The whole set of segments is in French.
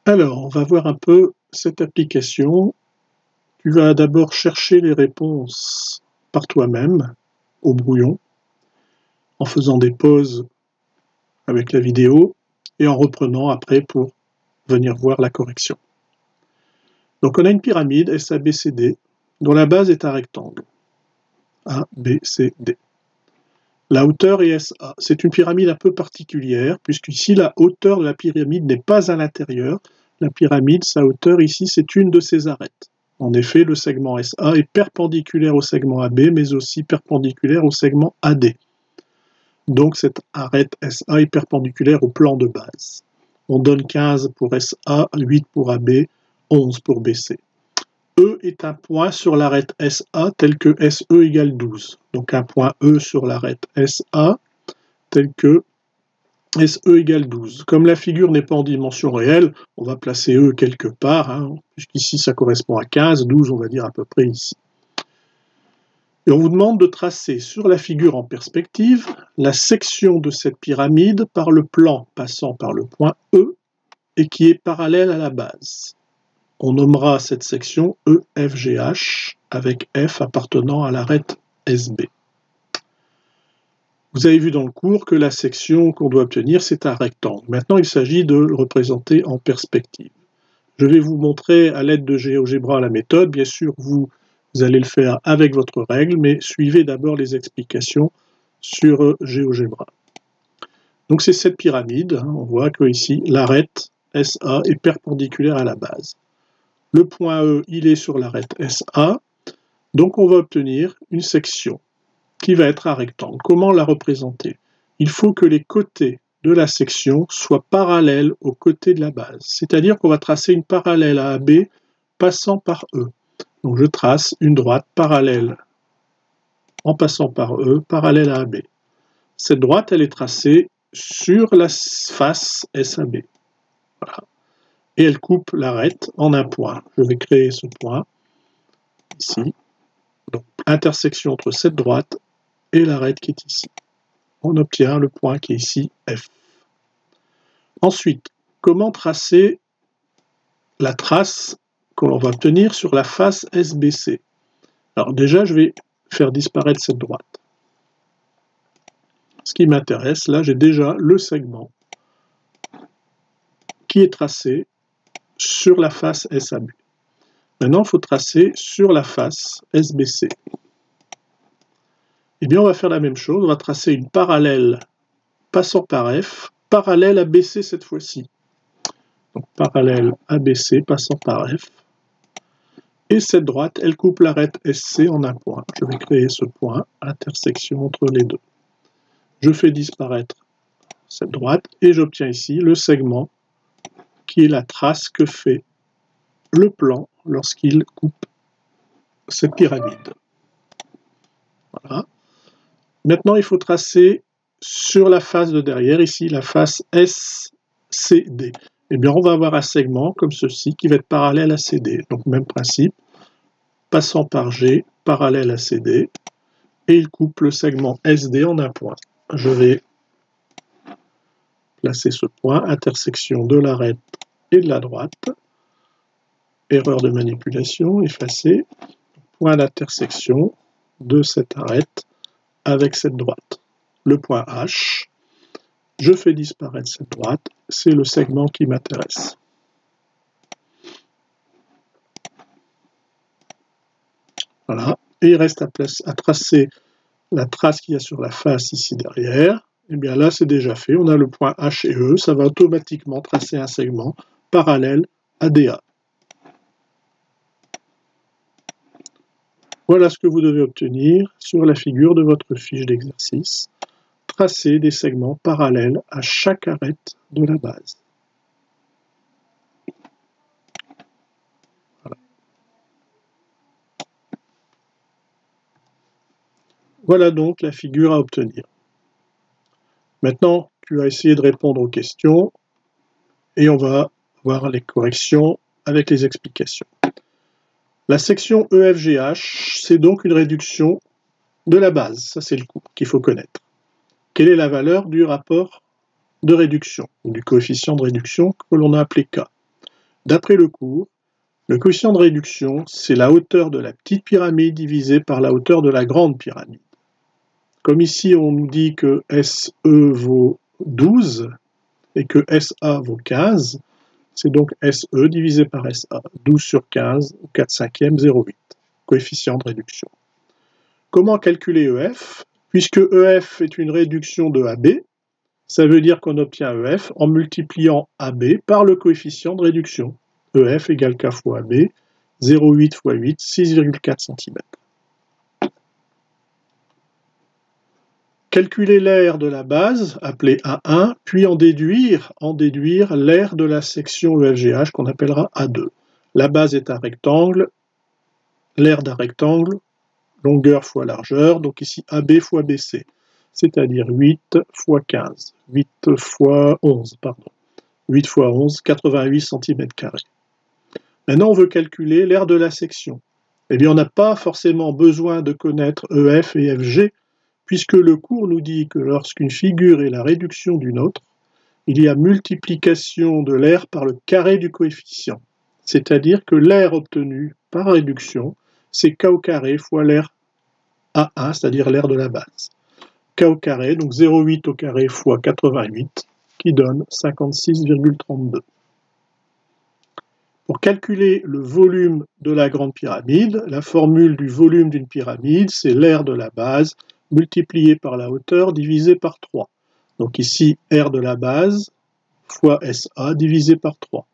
Alors, on va voir un peu cette application. Tu vas d'abord chercher les réponses par toi-même, au brouillon, en faisant des pauses avec la vidéo et en reprenant après pour venir voir la correction. Donc on a une pyramide SABCD dont la base est un rectangle. A, B, C, D. La hauteur est SA. C'est une pyramide un peu particulière, puisqu'ici la hauteur de la pyramide n'est pas à l'intérieur. La pyramide, sa hauteur ici, c'est une de ses arêtes. En effet, le segment SA est perpendiculaire au segment AB, mais aussi perpendiculaire au segment AD. Donc cette arête SA est perpendiculaire au plan de base. On donne 15 pour SA, 8 pour AB, 11 pour BC. E est un point sur l'arête SA tel que SE égale 12. Donc un point E sur l'arête SA tel que SE égale 12. Comme la figure n'est pas en dimension réelle, on va placer E quelque part, puisqu'ici ça correspond à 15, 12 on va dire à peu près ici. Et on vous demande de tracer sur la figure en perspective la section de cette pyramide par le plan passant par le point E et qui est parallèle à la base. On nommera cette section EFGH avec F appartenant à l'arête SB. Vous avez vu dans le cours que la section qu'on doit obtenir, c'est un rectangle. Maintenant, il s'agit de le représenter en perspective. Je vais vous montrer à l'aide de GeoGebra la méthode. Bien sûr, vous allez le faire avec votre règle, mais suivez d'abord les explications sur GeoGebra. Donc c'est cette pyramide. On voit que ici, l'arête SA est perpendiculaire à la base. Le point E, il est sur l'arête SA, donc on va obtenir une section qui va être un rectangle. Comment la représenter? Il faut que les côtés de la section soient parallèles aux côtés de la base. C'est-à-dire qu'on va tracer une parallèle à AB passant par E. Donc je trace une droite parallèle en passant par E, parallèle à AB. Cette droite, elle est tracée sur la face SAB. Voilà. Et elle coupe l'arête en un point. Je vais créer ce point ici. Donc, intersection entre cette droite et l'arête qui est ici. On obtient le point qui est ici, F. Ensuite, comment tracer la trace que l'on va obtenir sur la face SBC? Alors déjà, je vais faire disparaître cette droite. Ce qui m'intéresse, là, j'ai déjà le segment qui est tracé sur la face SAB. Maintenant, il faut tracer sur la face SBC. Eh bien, on va faire la même chose. On va tracer une parallèle passant par F, parallèle à BC cette fois-ci. Donc, parallèle à BC passant par F. Et cette droite, elle coupe l'arête SC en un point. Je vais créer ce point, intersection entre les deux. Je fais disparaître cette droite et j'obtiens ici le segment qui est la trace que fait le plan lorsqu'il coupe cette pyramide. Voilà. Maintenant, il faut tracer sur la face de derrière, ici, la face SCD. Eh bien, on va avoir un segment comme ceci qui va être parallèle à CD. Donc, même principe, passant par G, parallèle à CD, et il coupe le segment SD en un point. Je vais placer ce point, intersection de l'arête et de la droite. Erreur de manipulation, effacer. Point d'intersection de cette arête avec cette droite. Le point H, je fais disparaître cette droite, c'est le segment qui m'intéresse. Voilà, et il reste à tracer la trace qu'il y a sur la face ici derrière. Et bien là, c'est déjà fait, on a le point H et E, ça va automatiquement tracer un segment parallèle à DA. Voilà ce que vous devez obtenir sur la figure de votre fiche d'exercice. Tracer des segments parallèles à chaque arête de la base. Voilà. Voilà donc la figure à obtenir. Maintenant, tu vas essayer de répondre aux questions et on va voir les corrections avec les explications. La section EFGH, c'est donc une réduction de la base. Ça, c'est le cours qu'il faut connaître. Quelle est la valeur du rapport de réduction, ou du coefficient de réduction que l'on a appelé K? D'après le cours, le coefficient de réduction, c'est la hauteur de la petite pyramide divisée par la hauteur de la grande pyramide. Comme ici, on nous dit que SE vaut 12 et que SA vaut 15, c'est donc SE divisé par SA, 12 sur 15, 4/5, 0,8, coefficient de réduction. Comment calculer EF? Puisque EF est une réduction de AB, ça veut dire qu'on obtient EF en multipliant AB par le coefficient de réduction. EF égale K fois AB, 0,8 fois 8, 6,4 cm. Calculer l'aire de la base, appelée A1, puis en déduire l'aire de la section EFGH qu'on appellera A2. La base est un rectangle, l'aire d'un rectangle, longueur fois largeur, donc ici AB fois BC, c'est-à-dire 8 fois 15, 8 fois 11, pardon. 8 fois 11, 88 cm². Maintenant, on veut calculer l'aire de la section. Eh bien, on n'a pas forcément besoin de connaître EF et FG, puisque le cours nous dit que lorsqu'une figure est la réduction d'une autre, il y a multiplication de l'aire par le carré du coefficient. C'est-à-dire que l'aire obtenue par réduction, c'est K au carré fois l'aire A1, c'est-à-dire l'aire de la base. K au carré, donc 0,8 au carré fois 88, qui donne 56,32. Pour calculer le volume de la grande pyramide, la formule du volume d'une pyramide, c'est l'aire de la base multiplié par la hauteur divisé par 3. Donc ici, R de la base fois SA divisé par 3.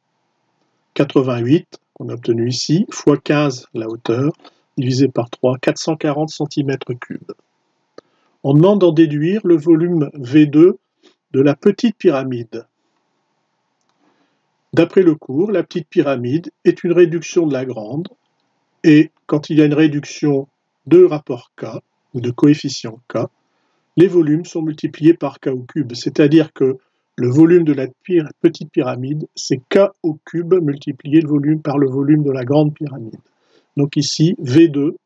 88, qu'on a obtenu ici, fois 15, la hauteur, divisé par 3, 440 cm3. On demande d'en déduire le volume V2 de la petite pyramide. D'après le cours, la petite pyramide est une réduction de la grande, et quand il y a une réduction de rapport K, ou de coefficient K, les volumes sont multipliés par K au cube, c'est-à-dire que le volume de la petite pyramide, c'est K au cube multiplié le volume par le volume de la grande pyramide. Donc ici, V2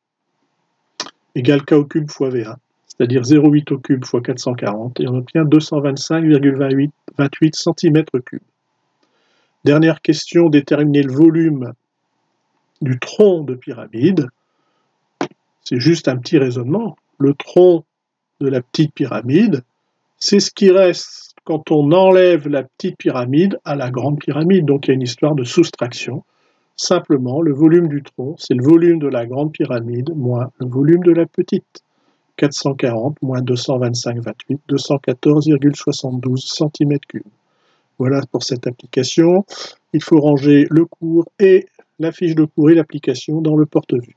égale K au cube fois V1, c'est-à-dire 0,8 au cube fois 440, et on obtient 225,28 cm3. Dernière question, déterminer le volume du tronc de pyramide. C'est juste un petit raisonnement. Le tronc de la petite pyramide, c'est ce qui reste quand on enlève la petite pyramide à la grande pyramide. Donc il y a une histoire de soustraction. Simplement, le volume du tronc, c'est le volume de la grande pyramide moins le volume de la petite. 440 moins 225,28, 214,72 cm3. Voilà pour cette application. Il faut ranger le cours et la fiche de cours et l'application dans le porte-vue.